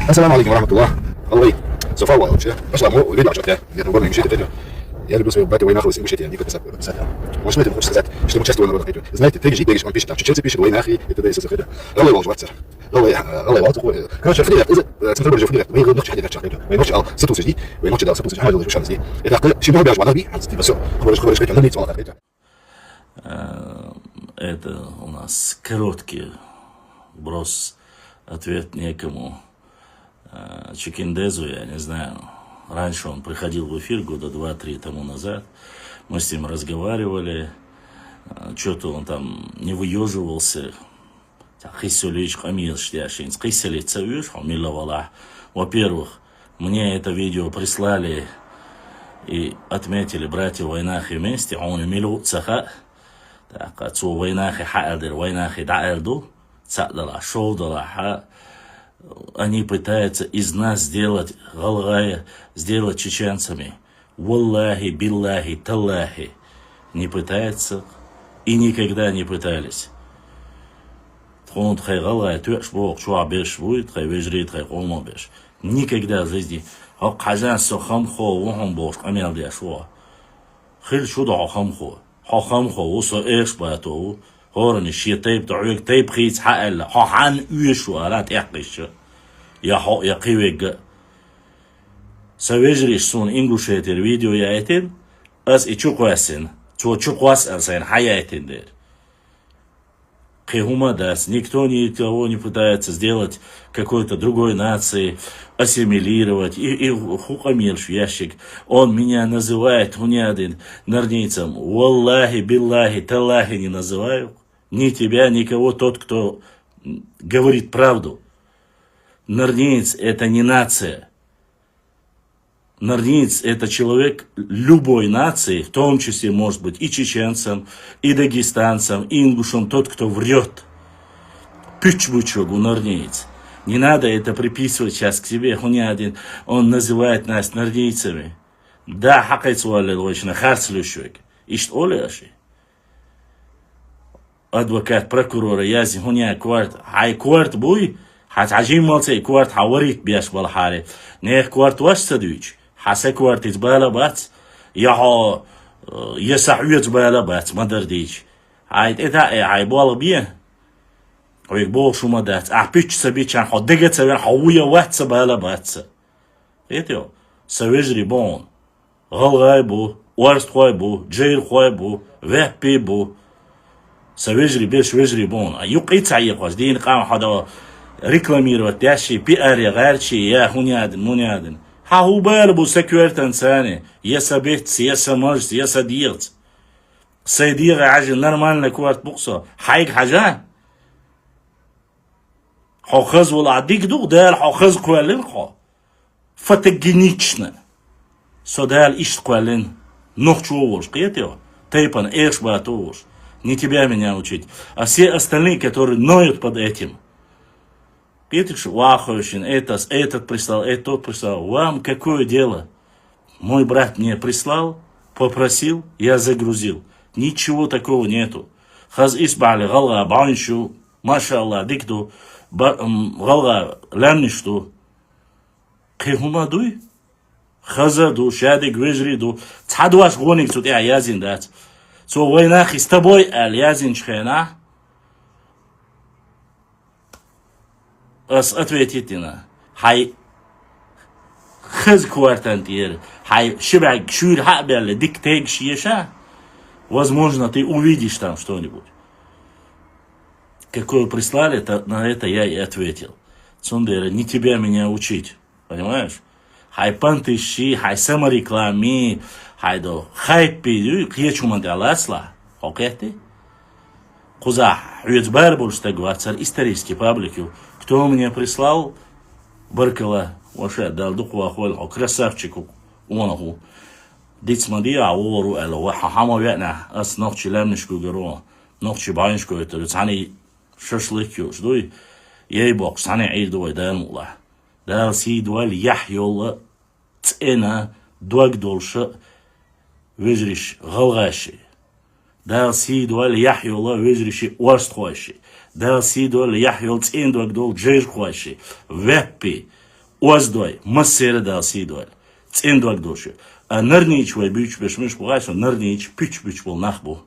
السلام عليكم ورحمة الله. الله سوف وجه أصلا مو اللي بعشرة يعني ربما مشيت تاني يا اللي بيصير باتي وين آخر مشيت يعني كنت بس مش متى مش ساعات مش مش تقول أنا بقيت زميلتي تيجي بيجي ما بيش تعرف تشيلسي بيش وين أخي يتبدأ يصير كده الله يواجه وقتها الله يواجه كان شاف لي إذا تنتظر جو فيني وين غير حد يتشارك وين نوش على ستة وسجدي وين نوش على ستة وسجدي حاجة وش هذا زي إذا شيء ما بيعجب على بي عزتي بس خبرش كده عندي سؤال أخير. Это у нас короткий брос, ответ некому Чикиндезу, я не знаю. Раньше он приходил в эфир года 2-3 тому назад. Мы с ним разговаривали. Что-то он там не выеживался. Во-первых, мне это видео прислали и отметили братья Войнахи вместе. Он милу цаха. Так, отцу Войнахи хаадер, Войнахи даэрду. Цадала, шоудала, они пытаются из нас сделать галгая, сделать чеченцами. Валлахи, биллахи, таллахи. Не пытаются и никогда не пытались. Он хай галгая, тюэш бог, чуа беш будет, хай вежрит, хай хома беш. Никогда в жизни. А казан сохам хо, вахам бош, амел дя шуа. Хил шуда хам хо. Хам хо, усо эш баатоу. هورن الشيء طيب تعويق طيب خيس حقل حان ويشو لا تحقش يا حق يا قيوج سويجريش سون انجلشيتر فيديو يايتن اس ичуквасен чуквас арсен хаятин дер Хума даст, никто никого не пытается сделать какой-то другой нации, ассимилировать. И хукамирш ящик, он меня называет хунядин нарницам. Валлахи, биллахи, таллахи не называю. Ни тебя, никого, тот, кто говорит правду. Нарниц это не нация. Нарниц это человек любой нации, в том числе, может быть, и чеченцам, и дагестанцам, и ингушам, тот, кто врет. Пючбучогу нарниц. Не надо это приписывать сейчас к себе. Он называет нас нарницами. Да, хакайцу аллилуйчна, харслющик. Ишт оляши. Адвокат прокурора язи хуня кварт. Хай кварт буй. Хат ажим малцей кварт хаварик бияш балхари. Нех кварт ваш садуич. حسا كوارتيز بالا بات يا يسعويت بالا بات ما درديش عايد إذا عاي بالا بيه ويك بول شو ما دات أحبيش سبيتش عن حدقة سبين حوية واتس بالا بات إيتيو سويجري بون غلغاي بو وارست خواي بو جير خواي بو وحبي بو سويجري بيش ويجري بون يوق إيتعيق واش دين قام حدا ريكلاميرو تاشي بي أري غيرشي يا هونيادن مونيادن هو بالبو سكويرتن ثاني يا سبيت يا سمرت يا صديقت صديق عجل نرمال لكوارت بقصة حيك حاجة حوخز ولا عديك دوغ دال حوخز كوالين خو فتجنيتشنا سو دال إيش كوالين نوخ ورش قيتيو тейпан эш батуш не тебя меня учить а все остальные которые ноют под этим. Петр Ваховичин, этот прислал, тот прислал. Вам какое дело? Мой брат мне прислал, попросил, я загрузил. Ничего такого нету. Хаз избали галга баншу, машалла, дикту, галга лямништу. Кихумадуй? Хазаду, шадик, вежриду. Цадуаш гоник тут я язин дать. Со войнахи с тобой, аль язин чхена. Ответите на хай хз квартантир хай шибак шур хабел диктег шиеша. Возможно, ты увидишь там что-нибудь. Какое прислали, на это я и ответил. Цундера, не тебя меня учить, понимаешь? Хай пантыши, хай самореклами, хай до хайпи, кьечуман даласла, окей? Куза, уйдбар больше так говорится, исторический паблики. Кто мне прислал? Баркала, вообще дал духу охвал, красавчику, уманаху. Дитсмади ауру, эло, хахама вятна, ас нохчи лемнишку геро, нохчи байншку это, цани шашлыкю, ждуй, ей бог, цани айдуай даймула. Дал си дуаль яхьёла, цена, дуак дольша, вежриш, галгаши. Дал си дуаль яхьёла, вежриши, уарстхуаши. Дал си дуаль яхьёл, цен дуак дол, джейрхуаши, веппи. оздой, массера дал сидой. Цендуак души. А нырнич вай бюч бешмеш пугайшо, нырнич пич был нахбу.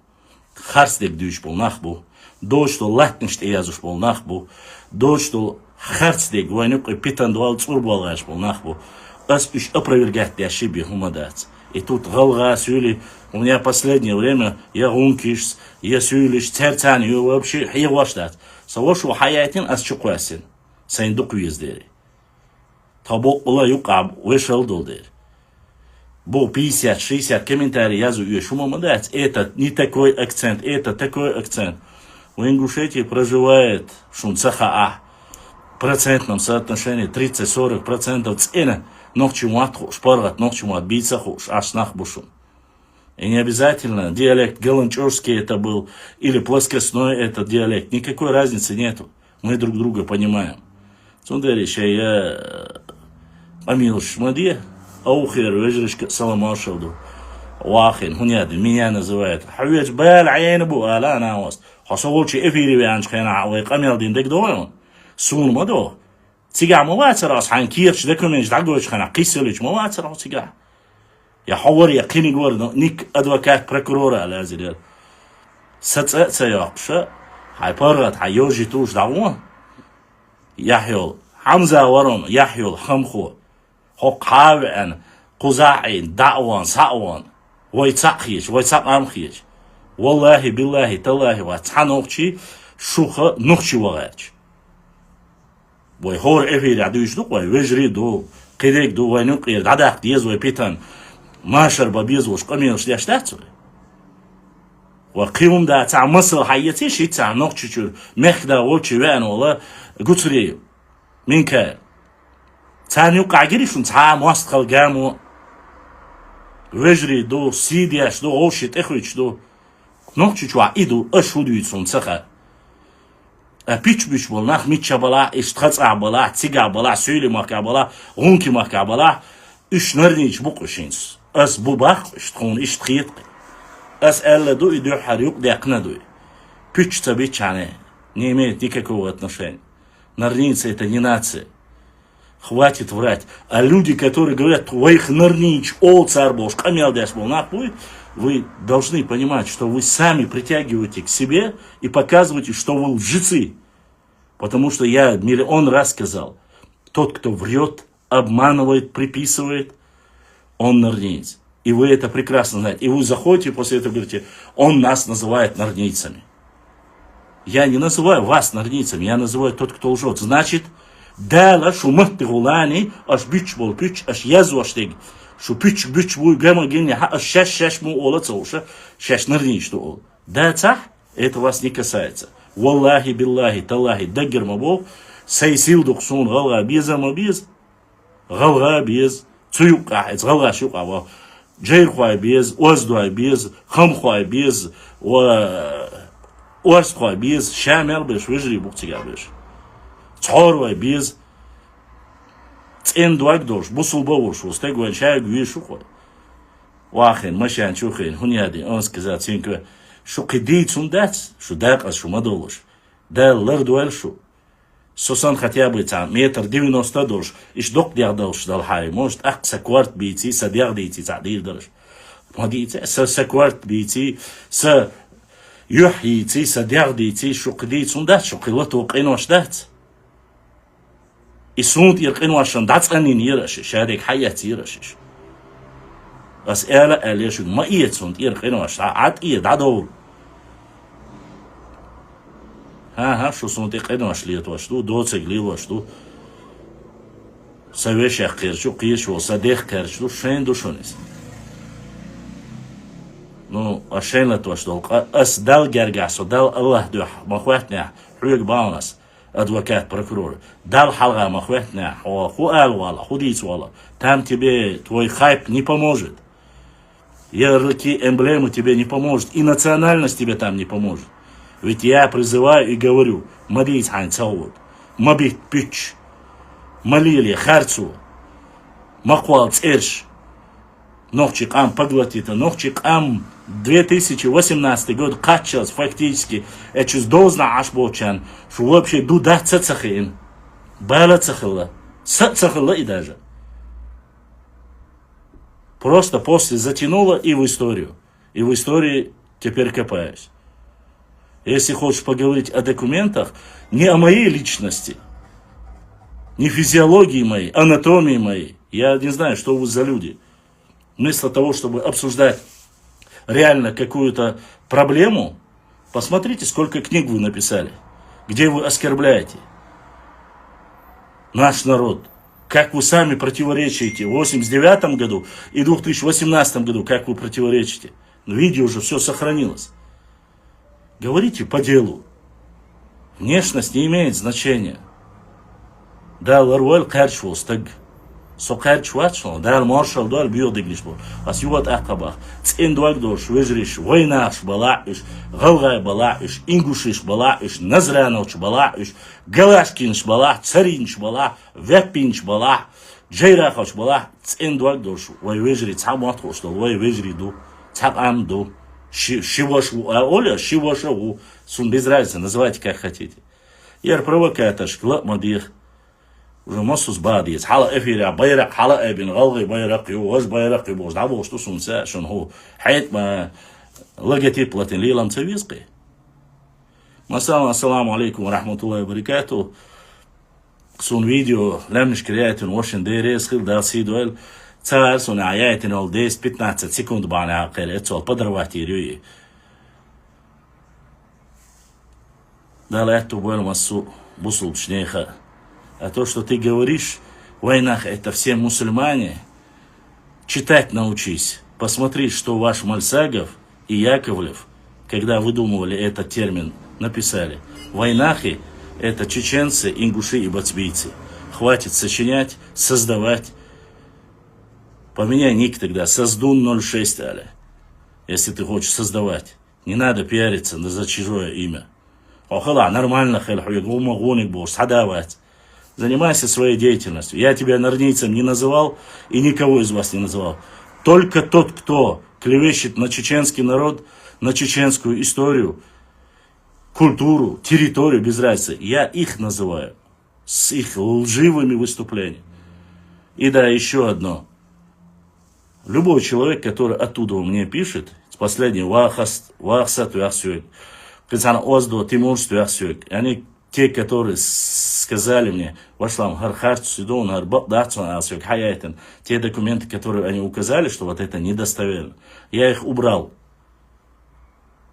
Харстек дюч был нахбу. До что латништ язуш был нахбу. До что харстек вайнук и питан дуал цурбалгаш был нахбу. Ас уж опровергать я шиби хумадац. И тут галга сюли. У меня последнее время я гункиш, я сюлиш, церцани, вообще я вашдат. Савошу хаятин ас чукуасин. Сайндук вездери. Табок была юкаб, вышел додер. Бо 50-60 комментариев язу ее шумомадать. Это не такой акцент, это такой акцент. В Ингушетии проживает шунцаха в процентном соотношении 30-40% цена. Нохчему отхуш, паргат, нохчему отбиться хуш, аж нахбушум. И не обязательно диалект галанчорский это был, или плоскостной этот диалект. Никакой разницы нету. Мы друг друга понимаем. Цундерища я помилуш мадье, аухер, вежришка саламашалду. Вахин, хуняды, меня называют. Хавеч бал айнбу, ала наост. Хасоволчи эфири вянч хена ауэ камелдин дек доон. Сун мадо. Тига мовацарас хан кирч декуменч дагоч хана қисылич мовацарас тига. Я хавар яқини гвард ник адвокат прокурора лазилер. Сацаца яқша. Хай паргат хай ёжи туш дагон. Яхёл Хамза ورم يحيى الخمخو حق هاوئن قزاعين دعوان سعوان ويتساقيش ويتساقامخيش والله بالله تالله واتحانوخشي شوخة نوخشي وغاش ويهور افير عدوش دوق ويجري دو قيديك دو وينقير دعداق ديز ويبيتان ماشر بابيز وش قميرش دياشتاتو وقيوم دا تاع مصر حياتي شي تاع نوخشي مخدا ووشي وان والله قطريو من كان تاني وقع جريشون تاع مواسط قامو وجري دو سيدياش دو اوشيت اخويش دو نوخشي شو عيدو اشهدو يتسون تخا بيش بيش بولناخ ميتشا بلا اشتخصع بلا تيغا بلا سويلي ماركا بلا غونكي ماركا بلا اش نرنيش بوقشينس اس بوباخ اشتخون اشتخيط اس الا دو يدو حريق ديقنا дой. Пич табичане не имеет никакого отношения. Нарницы это не нация. Хватит врать. А люди, которые говорят, твоих нарнич, ол царбош, камелдяш был нахуй, вы должны понимать, что вы сами притягиваете к себе и показываете, что вы лжецы. Потому что я миллион раз сказал, тот, кто врет, обманывает, приписывает, он нарниец. И вы это прекрасно знаете. И вы заходите после этого говорите, он нас называет нарнийцами. Я не называю вас нарнийцами, я называю тот, кто лжет. Значит, дала шумахты гулани, аж бич бол пич, аж язу аштег. Шу пич буй гама геня, аж шаш му ола цауша, шаш нарнич то ол. Да цах, это вас не касается. Валлахи биллахи таллахи даггер мабо, сайсил духсун галга беза мабез, галга без, цуюка, это галга шука, джейр хуай без, оздуай без, хам хуай без, Орс хуай без, шамел беш, выжри буктига беш. Цорвай без, цендуак дош, бусулба ушу, стегуан шай гуи шухой. Вахен, машан чухен, хуняди, он сказал, цинква, шукиди цундац, шу дакас, шу мадолуш. Да лардуэл шу. Сосан хотя бы там метр 90 дош, иш док дягдалш далхай, может, акса кварт бийти, са дягдейти, цадир дальш. Мадите, са кварт бийти, са يحييتي سديرديتي شقديت سندات شقلت وقينوش دات يسوند يرقينوشن دات قنين يرش شارك حياتي يرش بس ليش ما يتسوند يرقينوش عاد دادو ها شو سوند يقينوش ليتوش دوتسق ليوش سويش يقيرشو قيشو صديق كرشو شين دوشونيس Ну, ашейна то, что ас дал гергасу, дал Аллах дух, махватня, хуйк баунас, адвокат, прокурор, дал халга махватня, хуал вала, худиц вала, там тебе твой хайп не поможет. Ярлыки, эмблемы тебе не поможет, и национальность тебе там не поможет. Ведь я призываю и говорю, мабить хайн цаут, мабить пич, малили харцу, махвал церш, нохчик ам поглотита, нохчик ам 2018 год качалось фактически, это должно аж болчан, что вообще дуда цацахин, бала цахила, Цахалла и даже. Просто после затянуло и в историю. И в истории теперь копаюсь. Если хочешь поговорить о документах, не о моей личности, не физиологии моей, анатомии моей. Я не знаю, что вы за люди. Вместо того, чтобы обсуждать реально какую-то проблему, посмотрите, сколько книг вы написали, где вы оскорбляете наш народ, как вы сами противоречите в 1989 году и 2018 году, как вы противоречите. Видео уже все сохранилось. Говорите по делу. Внешность не имеет значения. Да, ларуэль кэрчвол, стаг. Со кэрчвачно, да, маршал дуал биодыгниш бол. Ас юват акабах. Цин дуак дош, вежриш, войнаш балаиш, галгай балаиш, ингушиш балаиш, назраноч балаиш, галашкинш балах, царинш балах, веппинш балах, джейрахоч балах. Цин дуак дош, вай вежри, цаматхош дол, вай вежри ду, цам ду. Шивошу, а Оля шивошаву. Сун без разницы, называйте как хотите. Яр провокатор, шкла мадих. Уже массус бадиец. Хала эфиря, байрак, хала эбин, галгай байрак, ваш байрак, ваш набо, что сунся, шон ху. Хайт ма логотип латин лилам цевизкой. Ассаламу алейкум, рахматуллахи баракату. Сун видео, лемниш креатин, вашин дерес, хил дал сидуэль. Цар сон аяйтин ол 10-15 секунд бана акел, это подорвати рюи. Дал эту был массу бусул шнеха. А то, что ты говоришь, в войнах это все мусульмане, читать научись. Посмотри, что ваш Мальсагов и Яковлев, когда выдумывали этот термин, написали. Войнахи это чеченцы, ингуши и бацбийцы. Хватит сочинять, создавать. Поменяй ник тогда, Создун 06, аля. Если ты хочешь создавать. Не надо пиариться за чужое имя. Охала, нормально, занимайся своей деятельностью. Я тебя норнийцем не называл и никого из вас не называл. Только тот, кто клевещет на чеченский народ, на чеченскую историю, культуру, территорию, без разницы, я их называю. С их лживыми выступлениями. И да, еще одно. Любой человек, который оттуда мне пишет, с последним вахсат вахсюк, они те, которые сказали мне, вашлам хархарт судон харбатдатсон асюк хаятен, те документы, которые они указали, что вот это недостоверно, я их убрал,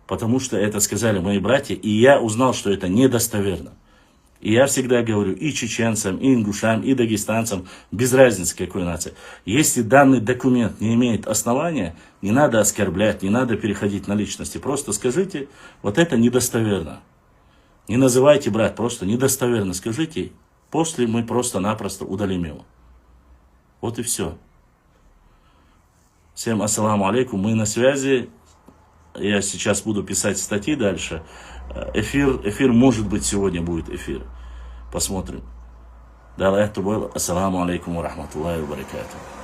потому что это сказали мои братья, и я узнал, что это недостоверно. И я всегда говорю и чеченцам, и ингушам, и дагестанцам, без разницы какой нации. Если данный документ не имеет основания, не надо оскорблять, не надо переходить на личности. Просто скажите, вот это недостоверно. Не называйте, брат, просто недостоверно скажите. После мы просто-напросто удалим его. Вот и все. Всем ассаламу алейкум, мы на связи. Я сейчас буду писать статьи дальше. Эфир, может быть, сегодня будет эфир. Посмотрим. Далее это было. Ассаламу алейкум ва рахматуллахи ва баракатуху.